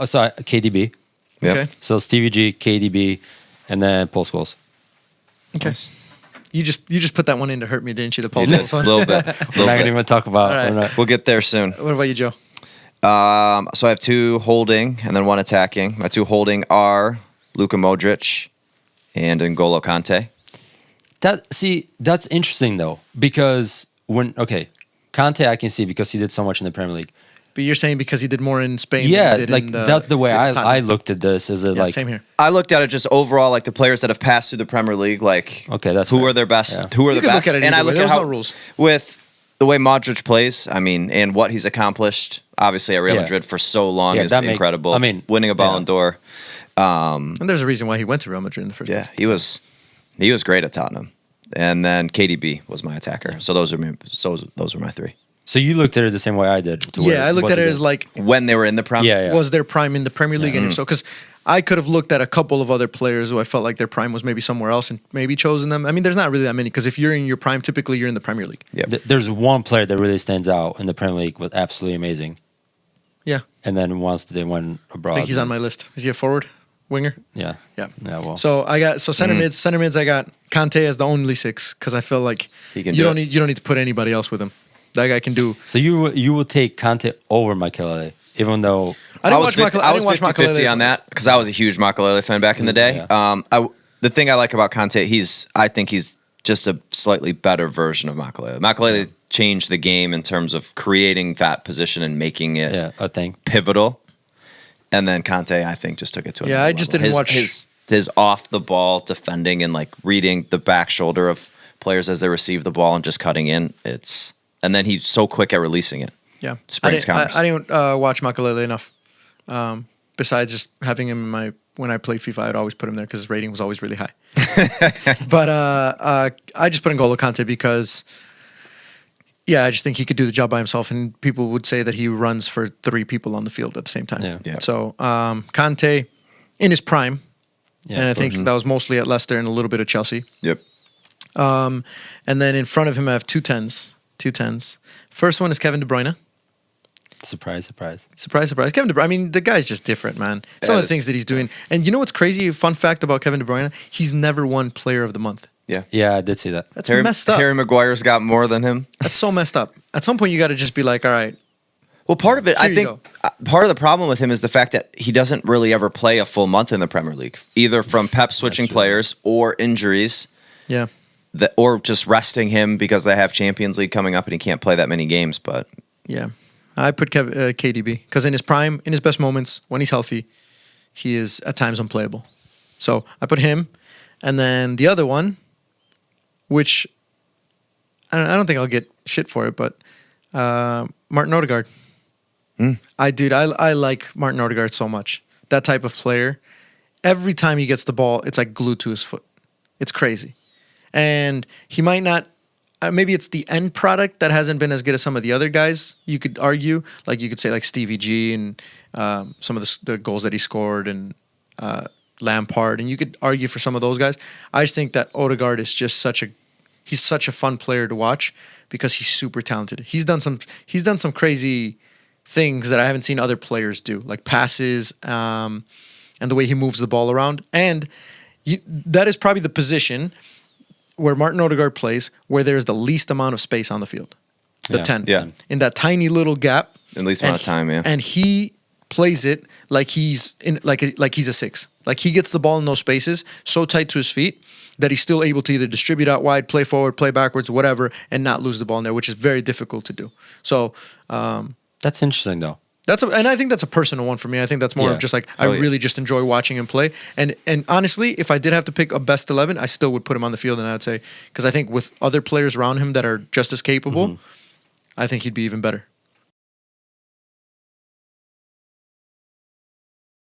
Sorry, KDB. Yep. Okay. So Stevie G, KDB, and then post goals. Okay. Nice. You just put that one in to hurt me, didn't you? The pulse A goals one. little bit. We're not gonna even talk about. All right. we're not- We'll get there soon. What about you, Joe? So I have 2 holding and then 1 attacking. My 2 holding are Luka Modric and N'Golo Kante. That's interesting though, because Conte I can see because he did so much in the Premier League. But you're saying because he did more in Spain. Yeah, than he did like in that's the way I Tottenham. looked at this. Is it Yeah, like same here. I looked at it just overall, like the players that have passed through the Premier League, like Okay, that's who fair. are their best, Yeah. who are You the could best. look at it and I either way. look at There's how no rules. with the way Modric plays, I mean, and what he's accomplished, obviously at Real Yeah. Madrid for so long Yeah, is that incredible. I mean, winning a Ballon yeah. d'Or. And there's a reason why he went to Real Madrid in the first Yeah, place. he was great at Tottenham. And then KDB was my attacker. So those are my 3. So you looked at it the same way I did. Yeah, I looked at it as like, When they were in the Prem. yeah. was their prime in the Premier League? And if so, because I could have looked at a couple of other players who I felt like their prime was maybe somewhere else and maybe chosen them. I mean, there's not really that many because if you're in your prime, typically you're in the Premier League. Yep. There's one player that really stands out in the Premier League, was absolutely amazing. Yeah. And then once they went abroad, I think he's on my list. Is he a forward? Winger? Yeah. Yeah. Well. So I got center mids. I got Kante as the only 6 because I feel like He can you do don't it. need to put anybody else with him. That guy can do. So you will take Conte over Makelele, even though I didn't was watch Makelele. I was didn't watch 50-50 Makelele on that because I was a huge Makelele fan back in the day. Yeah. The thing I like about Conte, I think he's just a slightly better version of Makelele. Makelele changed the game in terms of creating that position and making it a thing. pivotal. And then Conte, I think, just took it to another I just level. didn't watch his off the ball defending and like reading the back shoulder of players as they receive the ball and just cutting in. And then he's so quick at releasing it. Yeah, Springs counters. I didn't watch Makelele enough. Besides just having him in my when I played FIFA, I'd always put him there because his rating was always really high. But I just put in N'Golo Kante because, I just think he could do the job by himself, and people would say that he runs for 3 people on the field at the same time. Yeah. So Kante in his prime, Yeah, and I think that was mostly at Leicester and a little bit of Chelsea. Yep. And then in front of him, I have 2 10s. First one is Kevin De Bruyne. Surprise. Surprise. Kevin De Bruyne. I mean, the guy's just different, man. Some of the things that he's doing. And you know what's crazy? Fun fact about Kevin De Bruyne: he's never won Player of the Month. Yeah, I did see that. That's messed up. Harry Maguire's got more than him. That's so messed up. At some point, you got to just be like, all right. Well, part of it, I Here you think, part of the problem with him is the fact that he doesn't really ever play a full month in the Premier League, either from Pep switching true. players or injuries, Yeah. or just resting him because they have Champions League coming up and he can't play that many games. But Yeah. I put KDB because in his prime, in his best moments, when he's healthy, he is at times unplayable. So I put him. And then the other one, which I don't think I'll get shit for it, but Martin Odegaard. I like Martin Odegaard so much. That type of player. Every time he gets the ball, it's like glued to his foot. It's crazy. And he might not, maybe it's the end product that hasn't been as good as some of the other guys, you could argue. Like you could say like Stevie G and some of the goals that he scored and Lampard. And you could argue for some of those guys. I just think that Odegaard is just he's such a fun player to watch because he's super talented. He's done some crazy things that I haven't seen other players do, like passes and the way he moves the ball around. And that is probably the position where Martin Odegaard plays where there's the least amount of space on the field. The 10. Yeah. In that tiny little gap. at least amount of time, yeah. And he plays it like he's he's a 6. Like he gets the ball in those spaces so tight to his feet that he's still able to either distribute out wide, play forward, play backwards, whatever, and not lose the ball in there, which is very difficult to do. So That's interesting, though. and I think that's a personal one for me. I think that's more of Yeah. just like I really just enjoy watching him play. And honestly, if I did have to pick a best 11, I still would put him on the field, and I'd say because I think with other players around him that are just as capable, I think he'd be even better.